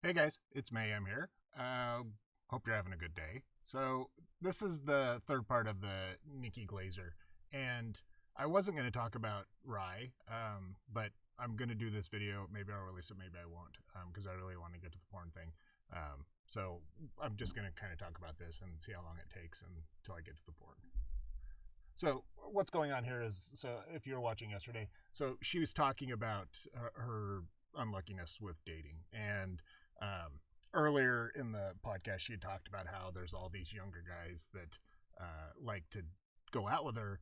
Hey guys, it's Mayhem here. Hope you're having a good day. So this is the third part of the Nikki Glaser, and I wasn't going to talk about Rye, but I'm going to do this video. Maybe I'll release it, maybe I won't, because I really want to get to the porn thing. So I'm just going to kind of talk about this and see how long it takes until I get to the porn. So what's going on here is, so if you were watching yesterday, so she was talking about her unluckiness with dating, and earlier in the podcast, she had talked about how there's all these younger guys that like to go out with her,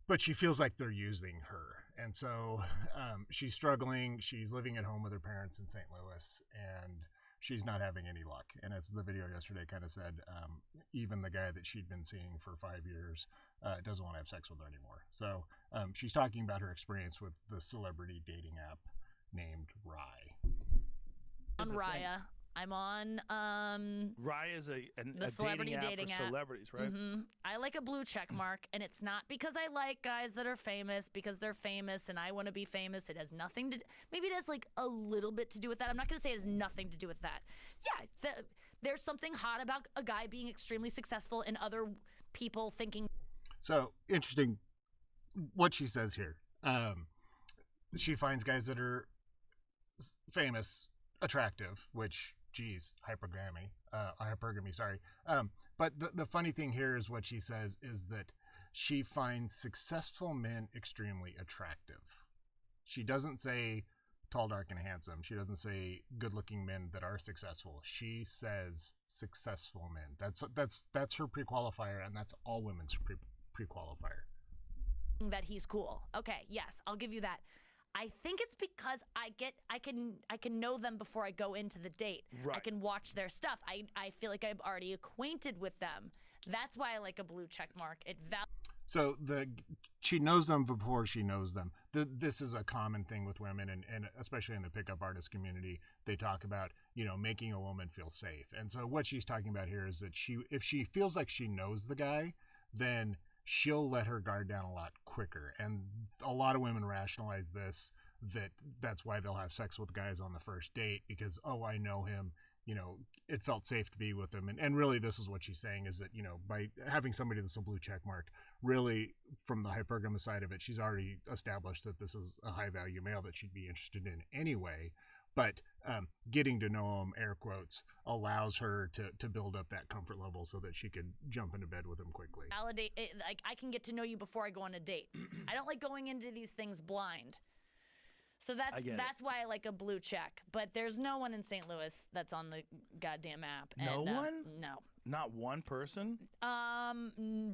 but she feels like they're using her. And so she's struggling. She's living at home with her parents in St. Louis, and she's not having any luck. And as the video yesterday kind of said, even the guy that she'd been seeing for 5 years doesn't want to have sex with her anymore. So she's talking about her experience with the celebrity dating app named Rye. On Raya. I'm on Raya is a celebrity dating app for celebrities, right? Mm-hmm. I like a blue check mark, and it's not because I like guys that are famous because they're famous and I want to be famous. It has nothing to maybe it has like a little bit to do with that. I'm not going to say it has nothing to do with that. Yeah, there's something hot about a guy being extremely successful and other people thinking. So interesting what she says here. She finds guys that are famous attractive, which, geez, hypergamy, sorry. But the funny thing here is what she says is that she finds successful men extremely attractive. She doesn't say tall, dark, and handsome. She doesn't say good-looking men that are successful. She says successful men. That's her prequalifier, and that's all women's prequalifier. That he's cool. Okay, yes, I'll give you that. I think it's because I can know them before I go into the date. Right. I can watch their stuff. I feel like I'm already acquainted with them. That's why I like a blue check mark. So she knows them before she knows them. This is a common thing with women, and especially in the pickup artist community, they talk about, making a woman feel safe. And so what she's talking about here is that if she feels like she knows the guy, then she'll let her guard down a lot quicker. And a lot of women rationalize that's why they'll have sex with guys on the first date, because, oh, I know him, it felt safe to be with him. And really this is what she's saying is that, by having somebody that's a blue check mark, really from the hypergamous side of it, she's already established that this is a high value male that she'd be interested in anyway. But getting to know him, air quotes, allows her to build up that comfort level so that she could jump into bed with him quickly. Validate it, like I can get to know you before I go on a date. I don't like going into these things blind. So that's why I like a blue check. But there's no one in St. Louis that's on the goddamn app. No one? No. Not one person?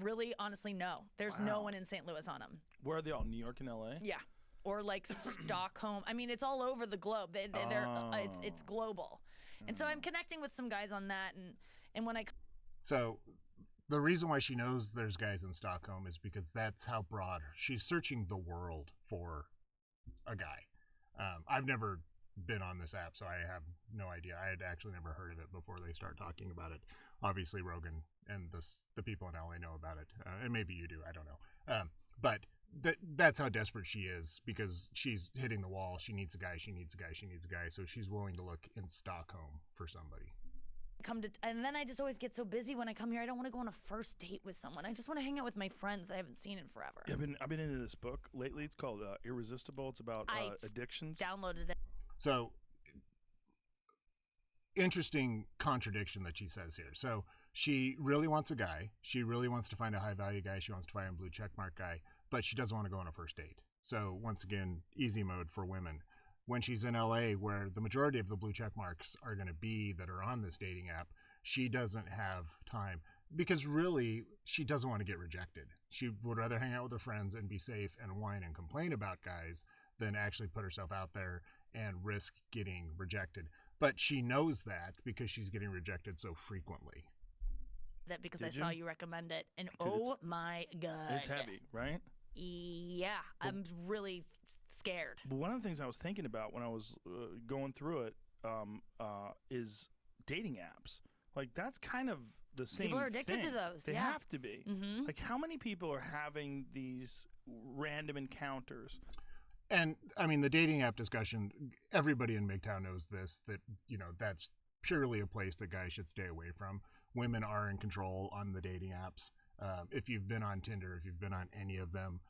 Really, honestly, no. There's no one in St. Louis on them. Where are they all? New York and LA? Yeah. Or like Stockholm. I mean, it's all over the globe. It's global. And so I'm connecting with some guys on that. And when So the reason why she knows there's guys in Stockholm is because that's how broad she's searching the world for a guy. I've never been on this app, so I have no idea. I had actually never heard of it before they start talking about it. Obviously, Rogan and the people in LA know about it, and maybe you do. I don't know. But that's how desperate she is, because she's hitting the wall. She needs a guy. She needs a guy. She needs a guy. So she's willing to look in Stockholm for somebody. And then I just always get so busy when I come here. I don't want to go on a first date with someone. I just want to hang out with my friends I haven't seen in forever. Yeah, I've been into this book lately. It's called Irresistible. It's about addictions. Downloaded it. So interesting contradiction that she says here. So she really wants a guy. She really wants to find a high value guy. She wants to find a blue checkmark guy, but she doesn't want to go on a first date. So once again, easy mode for women. When she's in LA, where the majority of the blue check marks are going to be that are on this dating app, she doesn't have time, because really she doesn't want to get rejected. She would rather hang out with her friends and be safe and whine and complain about guys than actually put herself out there and risk getting rejected. But she knows that because she's getting rejected so frequently. That because I saw you recommend it, and my God, it's heavy, right? Yeah, I'm really scared. But one of the things I was thinking about when I was going through it is dating apps. Like, that's kind of the same People are addicted thing. to those. They have to be. Mm-hmm. Like, how many people are having these random encounters? And I mean, the dating app discussion, everybody in MGTOW knows this, that, that's purely a place that guys should stay away from. Women are in control on the dating apps. If you've been on Tinder, if you've been on any of them,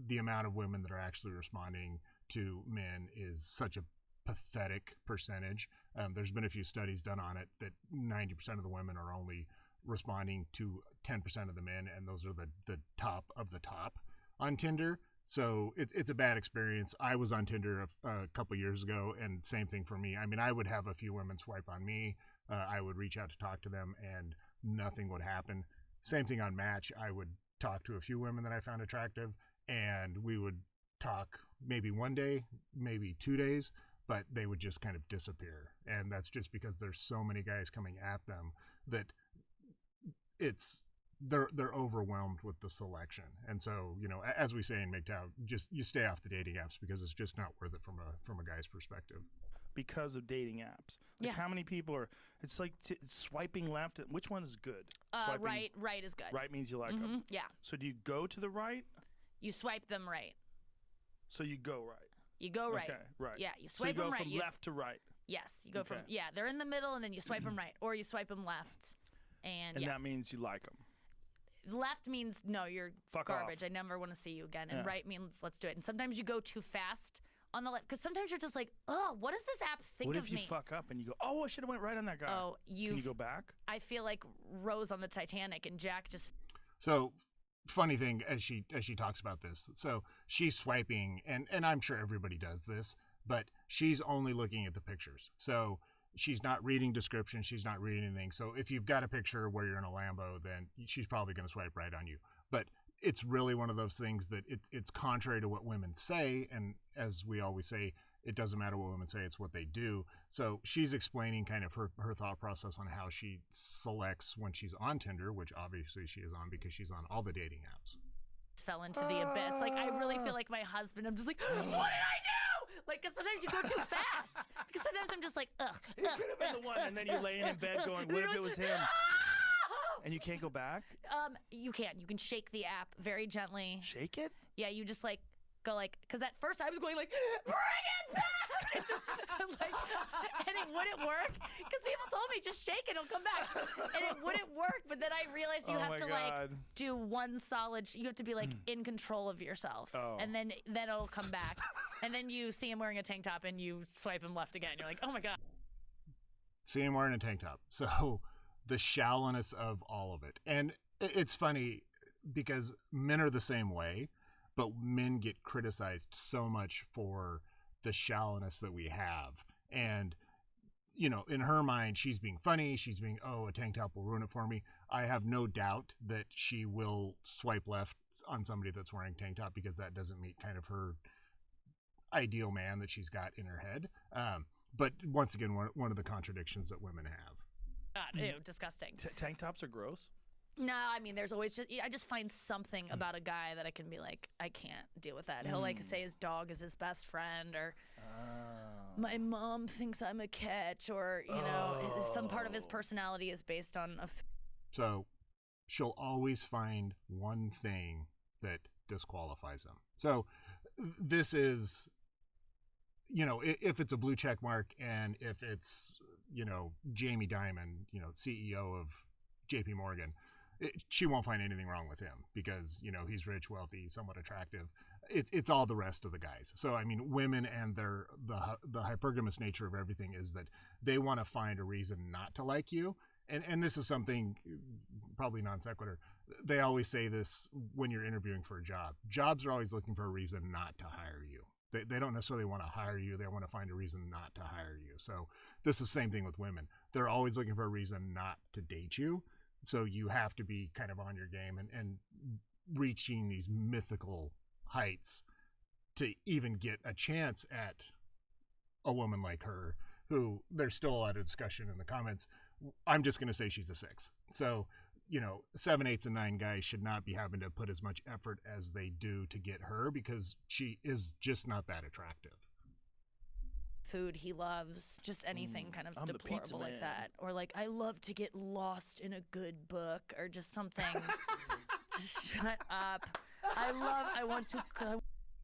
the amount of women that are actually responding to men is such a pathetic percentage. There's been a few studies done on it that 90% of the women are only responding to 10% of the men, and those are the top of the top on Tinder. So it's a bad experience. I was on Tinder a couple years ago, and same thing for me. I mean, I would have a few women swipe on me. I would reach out to talk to them, and nothing would happen. Same thing on Match. I would talk to a few women that I found attractive, and we would talk maybe one day, maybe 2 days, but they would just kind of disappear. And that's just because there's so many guys coming at them that they're overwhelmed with the selection. And so, as we say in MGTOW, just you stay off the dating apps because it's just not worth it from a guy's perspective. Because of dating apps. Like how many people are, it's like swiping left. Which one is good? Right is good. Right means you like them. Yeah. So do you go to the right? You swipe them right. So you go right. You go right. Okay, right. Yeah, you swipe them right. So you go from left to right. Yes, you go from, they're in the middle and then you swipe them right. Or you swipe them left. And that means you like them. Left means, no, you're Fuck garbage. off. I never want to see you again. And right means, let's do it. And sometimes you go too fast on the left, because sometimes you're just like, oh, what does this app think of me? What if you fuck up and you go, oh, I should have went right on that guy? Oh, Can you go back? I feel like Rose on the Titanic, and Jack just... So, funny thing, as she talks about this, so she's swiping, and I'm sure everybody does this, but she's only looking at the pictures. So she's not reading descriptions, she's not reading anything. So if you've got a picture where you're in a Lambo, then she's probably going to swipe right on you. But it's really one of those things that it's contrary to what women say, and as we always say, it doesn't matter what women say, it's what they do. So she's explaining kind of her thought process on how she selects when she's on Tinder, which obviously she is on because she's on all the dating apps. Fell into the abyss. Like, I really feel like my husband, I'm just like, what did I do? Like, because sometimes you go too fast. Because sometimes I'm just like, ugh. It could have been the one, and then you're laying in bed going, what if it was him? And you can't go back? You can. You can shake the app very gently. Shake it? Yeah, you just like go like, because at first I was going like, bring it back! It just, like, and it wouldn't work because people told me just shake it, it'll come back, and it wouldn't work. But then I realized you have to like do one solid. You have to be like in control of yourself, and then it'll come back, and then you see him wearing a tank top and you swipe him left again. You're like, oh my god. See him wearing a tank top. So the shallowness of all of it, and it's funny because men are the same way. But men get criticized so much for the shallowness that we have. And, in her mind, she's being funny. She's being, a tank top will ruin it for me. I have no doubt that she will swipe left on somebody that's wearing tank top because that doesn't meet kind of her ideal man that she's got in her head. But once again, one of the contradictions that women have. God, ew, disgusting. Tank tops are gross? No, I mean, there's always I just find something about a guy that I can be like, I can't deal with that. He'll like say his dog is his best friend, or my mom thinks I'm a catch, or some part of his personality is based on So she'll always find one thing that disqualifies him. So this is, if it's a blue check mark, and if it's Jamie Dimon, CEO of JP Morgan, she won't find anything wrong with him because, he's rich, wealthy, somewhat attractive. It's all the rest of the guys. So, I mean, women and the hypergamous nature of everything is that they want to find a reason not to like you. And this is something probably non sequitur. They always say this when you're interviewing for a job. Jobs are always looking for a reason not to hire you. They don't necessarily want to hire you. They want to find a reason not to hire you. So this is the same thing with women. They're always looking for a reason not to date you. So you have to be kind of on your game and reaching these mythical heights to even get a chance at a woman like her, who there's still a lot of discussion in the comments. I'm just going to say she's a 6. So, 7, 8s, and 9 guys should not be having to put as much effort as they do to get her because she is just not that attractive. Food he loves, just anything kind of deplorable like that, or like I love to get lost in a good book, or just something. Just shut up. I want to.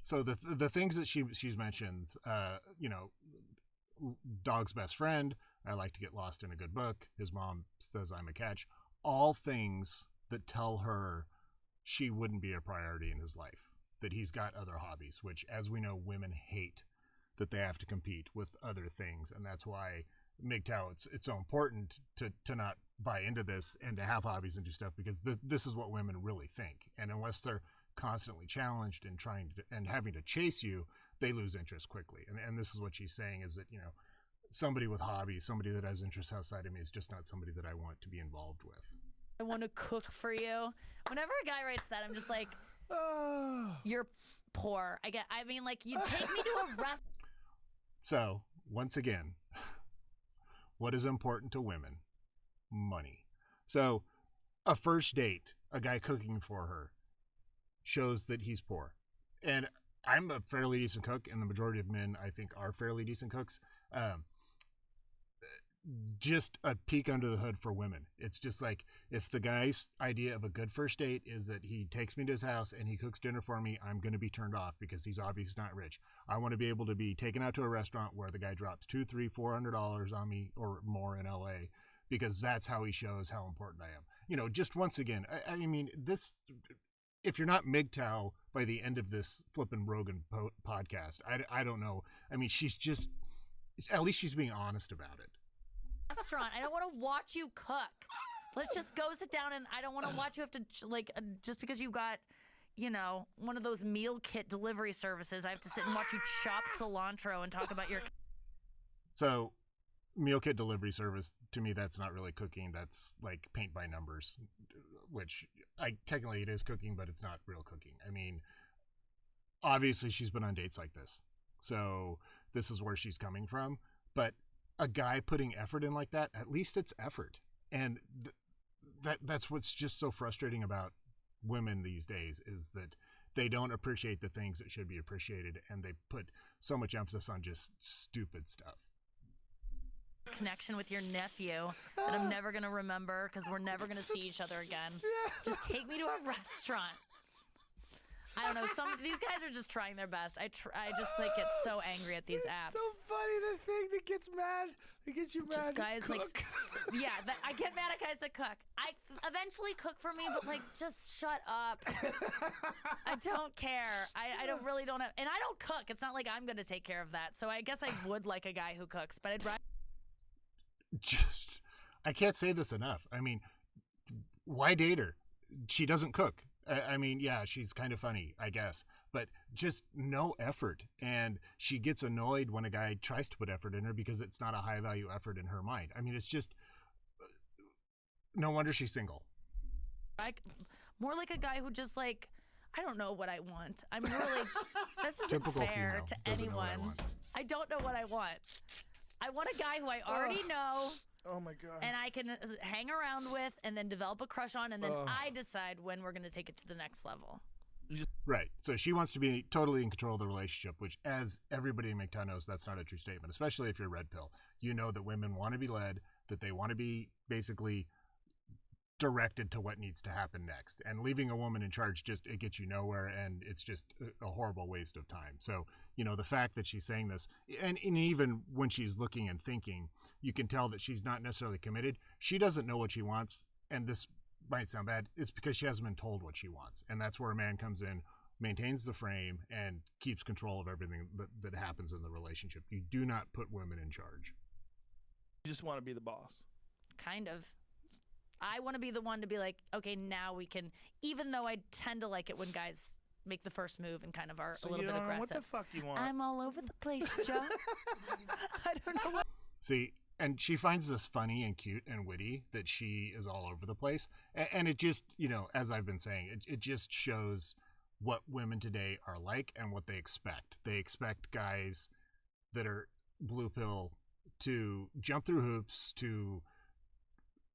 So the things that she's mentioned, you know, dog's best friend. I like to get lost in a good book. His mom says I'm a catch. All things that tell her she wouldn't be a priority in his life. That he's got other hobbies, which, as we know, women hate that they have to compete with other things, and that's why MGTOW it's so important to not buy into this and to have hobbies and do stuff, because this is what women really think, and unless they're constantly challenged and trying to, and having to chase you, they lose interest quickly. And this is what she's saying, is that, you know, somebody with hobbies, somebody that has interests outside of me, is just not somebody that I want to be involved with. I want to cook for you. Whenever a guy writes that, I'm just like, you're poor. I mean, like, you take me to a restaurant. So, once again, what is important to women? Money. So, a first date, a guy cooking for her, shows that he's poor. And I'm a fairly decent cook, and the majority of men, I think, are fairly decent cooks. Just a peek under the hood for women. It's just like, if the guy's idea of a good first date is that he takes me to his house and he cooks dinner for me, I'm going to be turned off because he's obviously not rich. I want to be able to be taken out to a restaurant where the guy drops $200, $300, $400 on me or more in LA, because that's how he shows how important I am. You know, just once again, I mean, this, if you're not MGTOW by the end of this flippin' Rogan podcast, I don't know. I mean, she's just, at least she's being honest about it. Restaurant. I don't want to watch you cook. Let's just go sit down, and I don't want to watch you have to, like, just because you got, you know, one of those meal kit delivery services, I have to sit and watch you chop cilantro and talk about your. So, meal kit delivery service, to me, that's not really cooking. That's like paint by numbers, which technically it is cooking, but it's not real cooking. I mean, obviously she's been on dates like this, so this is where she's coming from. But a guy putting effort in like that, at least it's effort. And that's what's just so frustrating about women these days, is that they don't appreciate the things that should be appreciated, and they put so much emphasis on just stupid stuff. Connection with your nephew that I'm never going to remember because we're never going to see each other again. Just take me to a restaurant. I don't know. Some these guys are just trying their best. I just like get so angry at these apps. So funny, the thing that gets you mad. Just guys cook. like, I get mad at guys that cook. I eventually cook for me, but like, just shut up. I don't care. I don't have, and I don't cook. It's not like I'm gonna take care of that. So I guess I would like a guy who cooks, but I'd rather. Just, I can't say this enough. I mean, why date her? She doesn't cook. I mean, yeah, she's kind of funny, I guess, but just no effort. And she gets annoyed when a guy tries to put effort in her because it's not a high value effort in her mind. I mean, it's just, no wonder she's single. More like a guy who just like, I don't know what I want. I'm really, this isn't Typical fair female. to Doesn't know what I anyone. want. I don't know what I want. I want a guy who I already know. Oh my God. And I can hang around with and then develop a crush on, and then I decide when we're going to take it to the next level. Right. So she wants to be totally in control of the relationship, which, as everybody in MGTOW knows, that's not a true statement, especially if you're red pill. You know that women want to be led, that they want to be basically directed to what needs to happen next. And leaving a woman in charge, it gets you nowhere, and it's just a horrible waste of time. So, you know, the fact that she's saying this, and even when she's looking and thinking, you can tell that she's not necessarily committed. She doesn't know what she wants, and this might sound bad, it's because she hasn't been told what she wants. And that's where a man comes in, maintains the frame, and keeps control of everything that happens in the relationship. You do not put women in charge. You just want to be the boss. Kind of. I want to be the one to be like, okay, now we can, even though I tend to like it when guys make the first move and kind of are a little bit aggressive. What the fuck you want? I'm all over the place, Joe. I don't know what. See, and she finds this funny and cute and witty that she is all over the place. And it just, you know, as I've been saying, it just shows what women today are like and what they expect. They expect guys that are blue pill to jump through hoops, to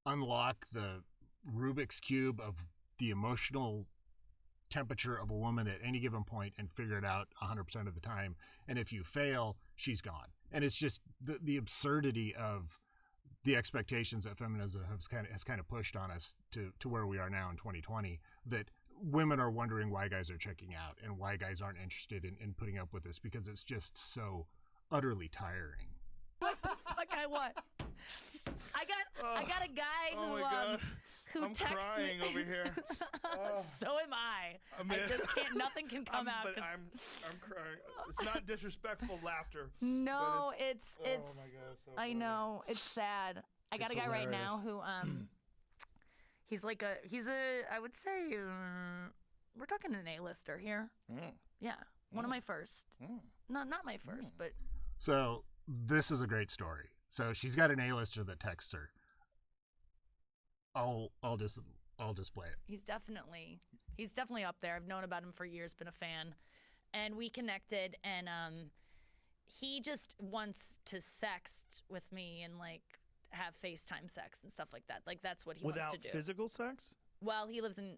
unlock the Rubik's Cube of the emotional temperature of a woman at any given point and figure it out 100% of the time. And if you fail, she's gone. And it's just the absurdity of the expectations that feminism has kind of pushed on us to where we are now in 2020, that women are wondering why guys are checking out and why guys aren't interested in putting up with this, because it's just so utterly tiring. What the fuck I want? I got a guy Oh my God. who I'm texts crying me. over here. So am I. I just can't. Nothing can come out. But I'm crying. It's not disrespectful laughter. No, but it's. Oh my God, so I funny. know it's sad. I got It's a guy right now hilarious. who he's I would say we're talking an A-lister here. Yeah, one of my first. Not my first, but. So this is a great story. So she's got an A-lister that texts her. I'll just play it. He's definitely up there. I've known about him for years, been a fan, and we connected. And he just wants to sext with me and like have FaceTime sex and stuff like that. Like that's what he wants to do. Without physical sex? Well, he lives in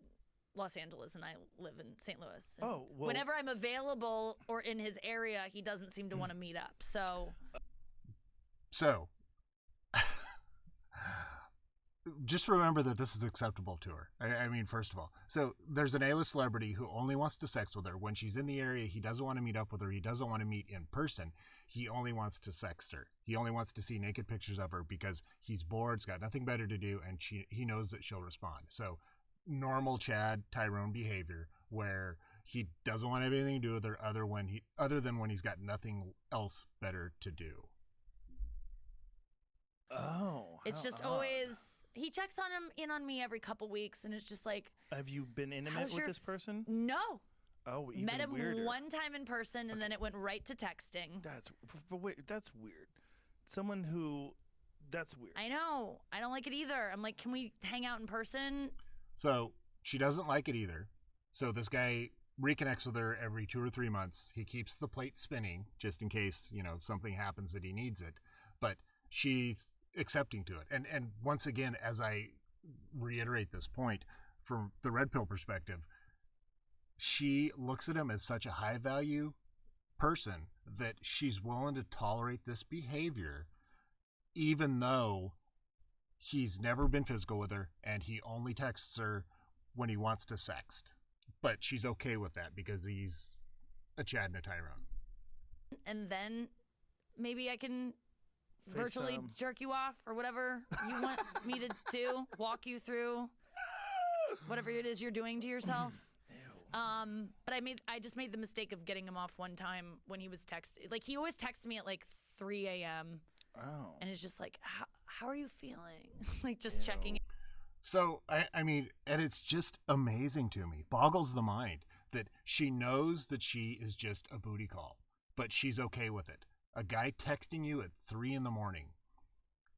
Los Angeles and I live in St. Louis. And Oh, well. whenever I'm available or in his area, he doesn't seem to want to meet up. So just remember that this is acceptable to her. I mean, first of all, so there's an A-list celebrity who only wants to sex with her. When she's in the area, he doesn't want to meet up with her. He doesn't want to meet in person. He only wants to sext her. He only wants to see naked pictures of her because he's bored, he's got nothing better to do, and he knows that she'll respond. So normal Chad Tyrone behavior where he doesn't want to have anything to do with her other than when he's got nothing else better to do. Oh. it's how just odd. always, he checks on me every couple weeks and it's just like, Have you been intimate how's with your this person? no. Oh, even Met him weirder. one time in person and then it went right to texting. But wait, that's weird. Someone who, that's weird. I know. I don't like it either. I'm like, can we hang out in person? So she doesn't like it either. So this guy reconnects with her every 2 or 3 months. He keeps the plate spinning just in case, something happens that he needs it. But she's accepting to it. And once again, as I reiterate this point, from the red pill perspective, she looks at him as such a high value person that she's willing to tolerate this behavior, even though he's never been physical with her and he only texts her when he wants to sext. But she's okay with that because he's a Chad and a Tyrone. And then maybe I can virtually jerk you off or whatever you want me to do, walk you through whatever it is you're doing to yourself. But I just made the mistake of getting him off one time when he was texting. Like he always texts me at like 3 a.m. Oh. And it's just like, how are you feeling? Like just checking. So, I mean, and it's just amazing to me, boggles the mind that she knows that she is just a booty call, but she's okay with it. A guy texting you at 3 a.m,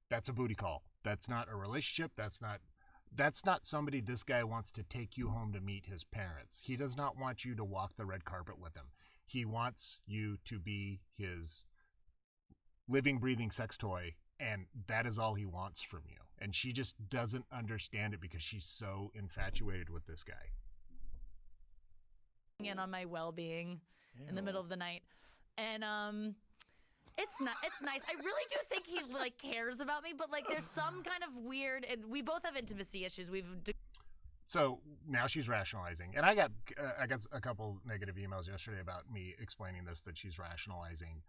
that's a booty call. That's not a relationship. That's not somebody this guy wants to take you home to meet his parents. He does not want you to walk the red carpet with him. He wants you to be his living, breathing sex toy, and that is all he wants from you. And she just doesn't understand it because she's so infatuated with this guy. In on my well-being in the middle of the night. And it's nice. I really do think he like cares about me, but like there's some kind of weird, and we both have intimacy issues. So now she's rationalizing, and I got a couple negative emails yesterday about me explaining this, that she's rationalizing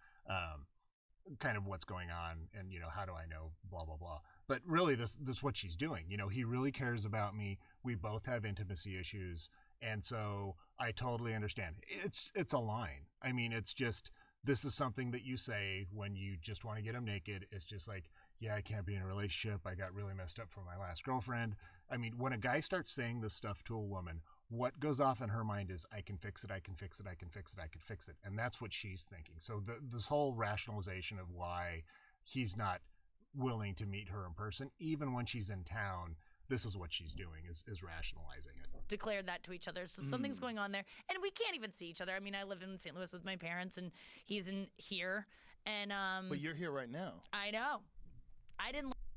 kind of what's going on, and how do I know, blah blah blah. But really, this is what she's doing. He really cares about me. We both have intimacy issues, and so I totally understand. It's a line. I mean, it's just, this is something that you say when you just want to get him naked. It's just like, yeah, I can't be in a relationship. I got really messed up from my last girlfriend. I mean, when a guy starts saying this stuff to a woman, what goes off in her mind is, I can fix it, I can fix it, I can fix it, I can fix it. And that's what she's thinking. So this whole rationalization of why he's not willing to meet her in person, even when she's in town, this is what she's doing, is rationalizing it. Declared that to each other. So something's going on there. And we can't even see each other. I mean, I live in St. Louis with my parents, and he's in here. And But you're here right now. I know.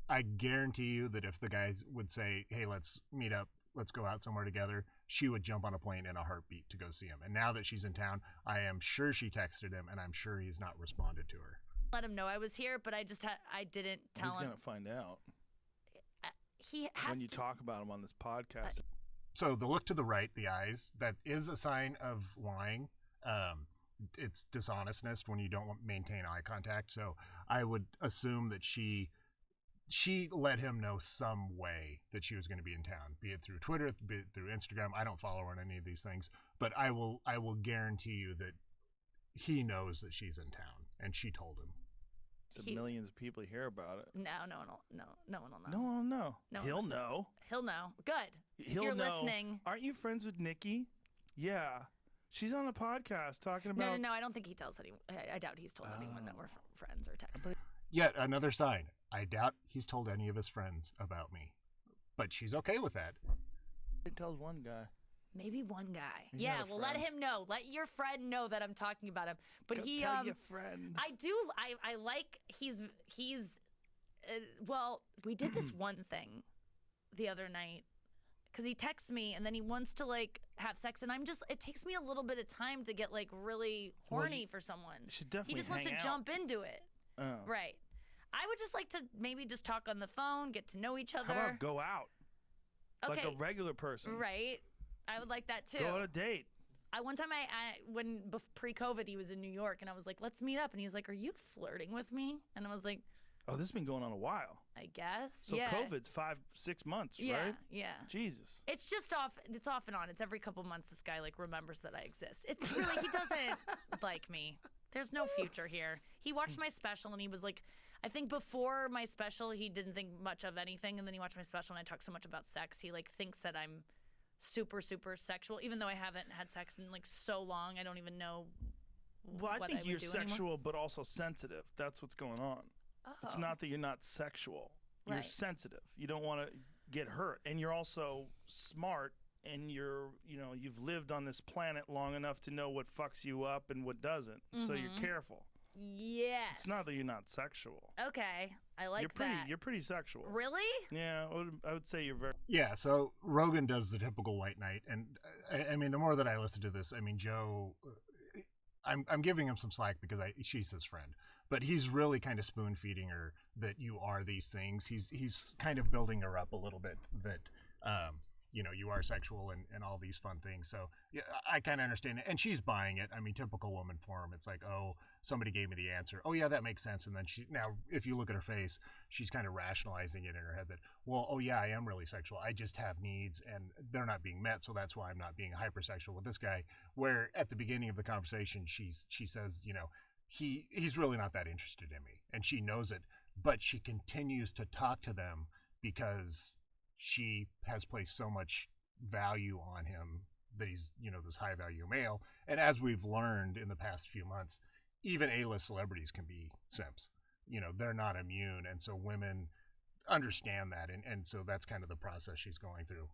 I guarantee you that if the guys would say, hey, let's meet up, let's go out somewhere together, she would jump on a plane in a heartbeat to go see him. And now that she's in town, I am sure she texted him, and I'm sure he's not responded to her. Let him know I was here, but I didn't tell him. He's going to find out He has when you talk about him on this podcast. So the look to the right, the eyes, that is a sign of lying. It's dishonestness when you don't maintain eye contact. So I would assume that she let him know some way that she was going to be in town, be it through Twitter, be it through Instagram. I don't follow her on any of these things, but I will guarantee you that he knows that she's in town, and she told him. So millions of people hear about it. No one will know. No one will know. He'll know. He'll know. Good. He'll if you're know. listening. Aren't you friends with Nikki? Yeah. She's on a podcast talking about... No, I don't think he tells anyone. I doubt he's told anyone that we're friends or texting. Yet another sign. I doubt he's told any of his friends about me. But she's okay with that. He tells one guy. Maybe one guy. He's yeah, not a well, friend. let him know. Let your friend know that I'm talking about him. But Go he, tell your friend. I do. I like. He's. Well, we did this one thing the other night because he texts me and then he wants to like have sex, and I'm just. It takes me a little bit of time to get like really horny for someone. You should definitely He just wants to hang out. jump into it. Oh. Right. I would just like to maybe just talk on the phone, get to know each other. How about go out? Okay. Like a regular person. Right. I would like that too. Go on a date. One time when pre-COVID he was in New York and I was like, let's meet up, and he was like, are you flirting with me? And I was like, Oh, this has been going on a while. I guess. So yeah. COVID's 5-6 months, right? Yeah. Jesus. It's just off. It's off and on. It's every couple months this guy like remembers that I exist. It's really he doesn't like me. There's no future here. He watched my special and he was like, I think before my special he didn't think much of anything, and then he watched my special and I talk so much about sex. He like thinks that I'm super sexual, even though I haven't had sex in like so long. I don't even know. Well, I what think would you're do sexual, anymore. but also sensitive. That's what's going on. Oh. It's not that you're not sexual. You're Right. sensitive. You don't want to get hurt, and you're also smart. And you've lived on this planet long enough to know what fucks you up and what doesn't. So you're careful. Yes. It's not that you're not sexual. Okay, I like You're pretty sexual. Really? Yeah, I would say you're very. Yeah, so Rogan does the typical white knight, and I mean, the more that I listen to this, I mean, Joe, I'm giving him some slack because she's his friend, but he's really kind of spoon feeding her that you are these things. He's kind of building her up a little bit that you are sexual and all these fun things. So yeah, I kind of understand it, and she's buying it. I mean, typical woman form. It's like, oh, somebody gave me the answer. Oh yeah, that makes sense. And then now, if you look at her face, she's kind of rationalizing it in her head that, well, oh yeah, I am really sexual. I just have needs and they're not being met, so that's why I'm not being hypersexual with this guy. Where at the beginning of the conversation, she says, he's really not that interested in me, and she knows it, but she continues to talk to them because she has placed so much value on him that he's, this high value male. And as we've learned in the past few months, even A-list celebrities can be simps. They're not immune. And so women understand that. And so that's kind of the process she's going through.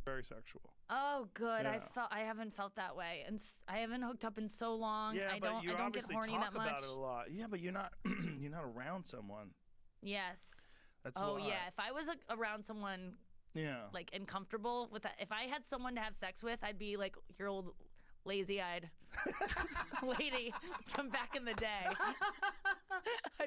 Very sexual. Oh, good. Yeah. I haven't felt that way, and I haven't hooked up in so long. Yeah, I but don't you get obviously horny talk that much. about it a lot. Yeah, but you're not you're not around someone. Yes. That's Oh why. yeah. If I was around someone Yeah. like and comfortable with that, if I had someone to have sex with, I'd be like your old lazy-eyed lady from back in the day. I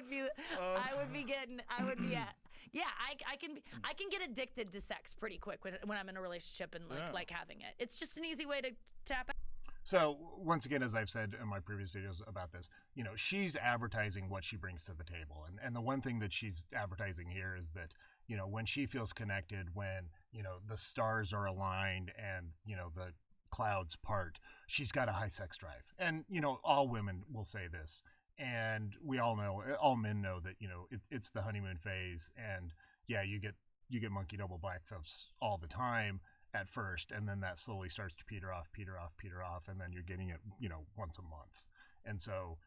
would be at. Yeah, I can get addicted to sex pretty quick when I'm in a relationship and like having it. It's just an easy way to tap out. So once again, as I've said in my previous videos about this, she's advertising what she brings to the table. And the one thing that she's advertising here is that, when she feels connected, when, the stars are aligned and, the clouds part, she's got a high sex drive. And, all women will say this. And we all know, all men know that, it's the honeymoon phase. And yeah, you get monkey double blackfish all the time at first, and then that slowly starts to peter off, and then you're getting it, once a month. And so,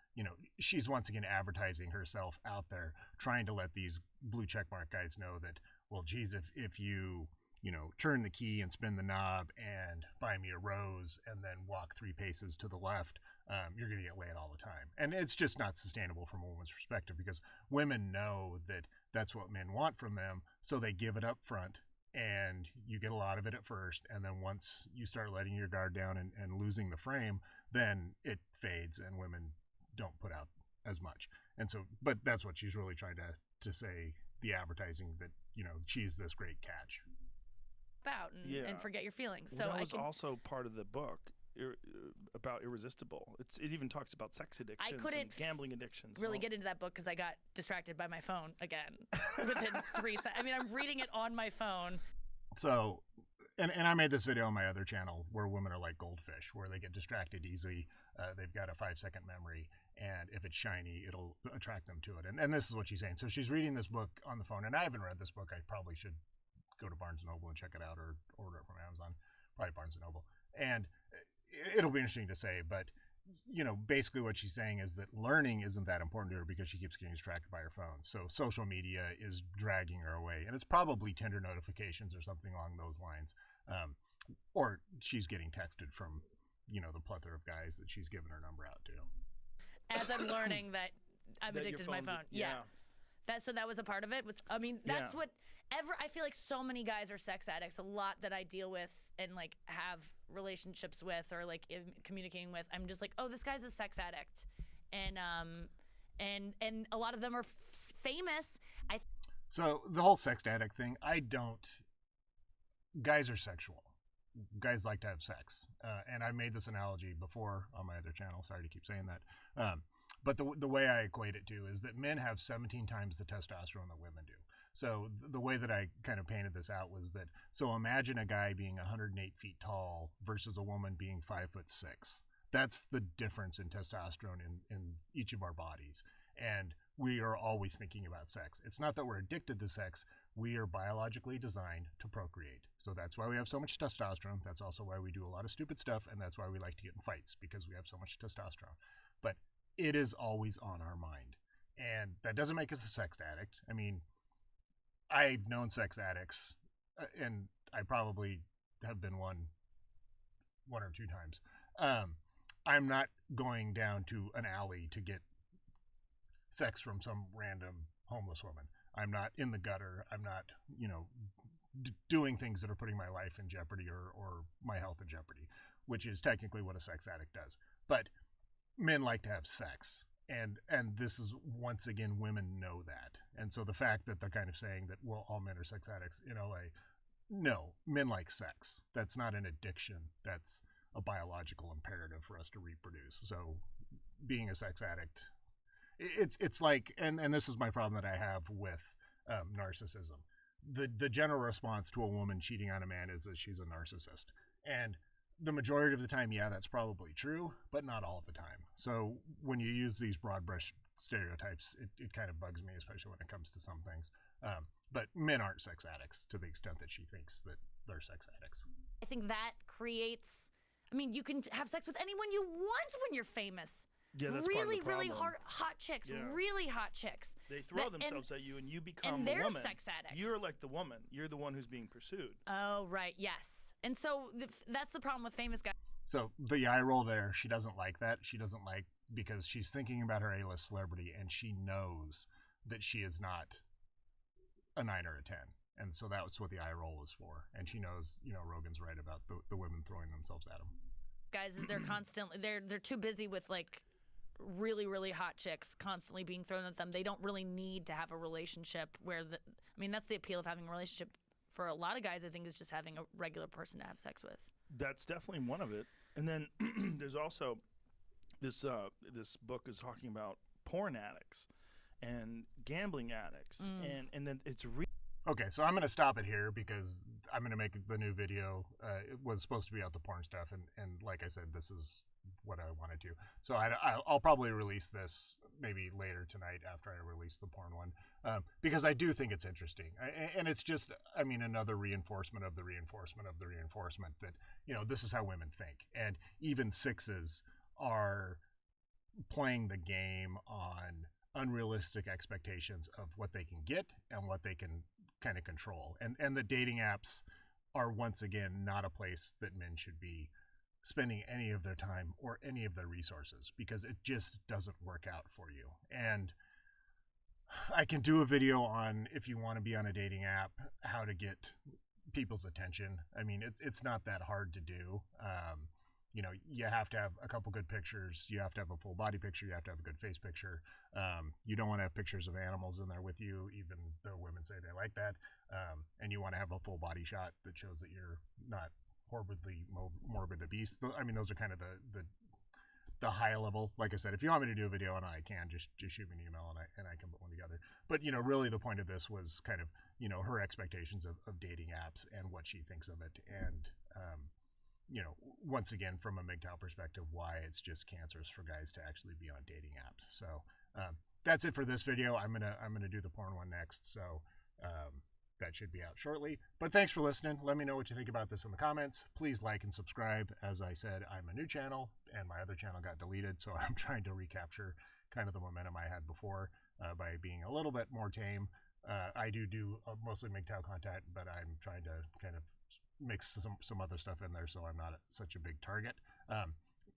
she's once again advertising herself out there, trying to let these blue checkmark guys know that, well, geez, if you, turn the key and spin the knob and buy me a rose and then walk 3 paces to the left, you're going to get laid all the time. And it's just not sustainable from a woman's perspective, because women know that that's what men want from them, so they give it up front. And you get a lot of it at first, and then once you start letting your guard down and losing the frame, then it fades and women don't put out as much. And so, but that's what she's really trying to say, the advertising that, she's this great catch. out and forget your feelings. Well, so that was also part of the book about irresistible. It even talks about sex addictions and gambling addictions. Really get into that book because I got distracted by my phone again within 3 seconds. I mean, I'm reading it on my phone. So, and I made this video on my other channel where women are like goldfish, where they get distracted easily. They've got a 5-second memory, and if it's shiny, it'll attract them to it. And this is what she's saying. So she's reading this book on the phone, and I haven't read this book. I probably should go to Barnes & Noble and check it out, or order it from Amazon, probably Barnes & Noble. And it'll be interesting to say, but basically what she's saying is that learning isn't that important to her because she keeps getting distracted by her phone. So social media is dragging her away, and it's probably Tinder notifications or something along those lines. Or she's getting texted from, the plethora of guys that she's given her number out to. As I'm learning that I'm addicted to my phone. Yeah. That was a part of it. That's what I feel like so many guys are sex addicts. A lot that I deal with and like have relationships with or like communicating with, I'm just like, oh, this guy's a sex addict, and a lot of them are famous. So the whole sex addict thing, guys are sexual. Guys like to have sex, and I made this analogy before on my other channel. Sorry to keep saying that. But the way I equate it to is that men have 17 times the testosterone that women do. So the way that I kind of painted this out was that, so imagine a guy being 108 feet tall versus a woman being 5'6". That's the difference in testosterone in each of our bodies. And we are always thinking about sex. It's not that we're addicted to sex. We are biologically designed to procreate. So that's why we have so much testosterone. That's also why we do a lot of stupid stuff. And that's why we like to get in fights, because we have so much testosterone. But it is always on our mind. And that doesn't make us a sex addict. I mean, I've known sex addicts, and I probably have been one or two times. I'm not going down to an alley to get sex from some random homeless woman. I'm not in the gutter. I'm not, doing things that are putting my life in jeopardy or my health in jeopardy, which is technically what a sex addict does. But men like to have sex. And this is, once again, women know that. And so the fact that they're kind of saying that, well, all men are sex addicts in LA, no, men like sex. That's not an addiction. That's a biological imperative for us to reproduce. So being a sex addict, it's like, and this is my problem that I have with narcissism. The general response to a woman cheating on a man is that she's a narcissist. And the majority of the time, yeah, that's probably true, but not all of the time. So when you use these broad brush stereotypes, it kind of bugs me, especially when it comes to some things. But men aren't sex addicts to the extent that she thinks that they're sex addicts. I think that creates, you can have sex with anyone you want when you're famous. Yeah, that's really, part of the really hot chicks, Yeah. really hot chicks. They throw themselves at you, and you become and a they're woman. sex addicts. You're like the woman. You're the one who's being pursued. Oh, right, yes. And so that's the problem with famous guys. So the eye roll there, she doesn't like that. She doesn't like, because she's thinking about her A-list celebrity, and she knows that she is not a 9 or a 10. And so that's what the eye roll is for. And she knows, Rogan's right about the women throwing themselves at him. Guys, is they're constantly, they're too busy with like really, really hot chicks constantly being thrown at them. They don't really need to have a relationship where that's the appeal of having a relationship for a lot of guys, I think, is just having a regular person to have sex with. That's definitely one of it. And then there's also this book is talking about porn addicts and gambling addicts, and then it's Okay, so I'm going to stop it here because I'm going to make the new video. It was supposed to be out the porn stuff, and like I said, this is what I wanted to. So I'll probably release this maybe later tonight after I release the porn one, because I do think it's interesting. And it's just, another reinforcement of the reinforcement of the reinforcement that, this is how women think. And even sixes are playing the game on unrealistic expectations of what they can get and what they can kind of control. And the dating apps are, once again, not a place that men should be spending any of their time or any of their resources, because it just doesn't work out for you. And I can do a video on, if you want to be on a dating app, how to get people's attention. It's not that hard to do. You have to have a couple good pictures. You have to have a full body picture. You have to have a good face picture. You don't want to have pictures of animals in there with you, even though women and say they like that, and you want to have a full body shot that shows that you're not morbidly morbid obese. I mean, those are kind of the high level. Like I said, if you want me to do a video on it, I can just shoot me an email and I can put one together. But really the point of this was kind of her expectations of dating apps and what she thinks of it, and once again from a MGTOW perspective, why it's just cancerous for guys to actually be on dating apps. So that's it for this video. I'm gonna do the porn one next. So that should be out shortly. But thanks for listening. Let me know what you think about this in the comments. Please like and subscribe. As I said, I'm a new channel, and my other channel got deleted, so I'm trying to recapture kind of the momentum I had before by being a little bit more tame. I do mostly MGTOW content, but I'm trying to kind of mix some other stuff in there so I'm not such a big target.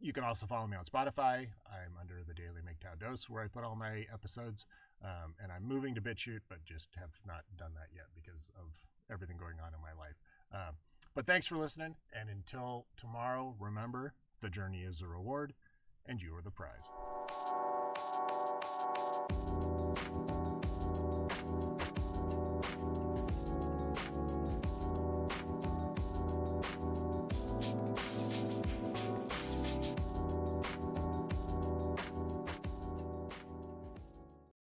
You can also follow me on Spotify. I'm under the Daily MGTOW Dose, where I put all my episodes. And I'm moving to BitChute, but just have not done that yet because of everything going on in my life. But thanks for listening, and until tomorrow, remember, the journey is the reward, and you are the prize.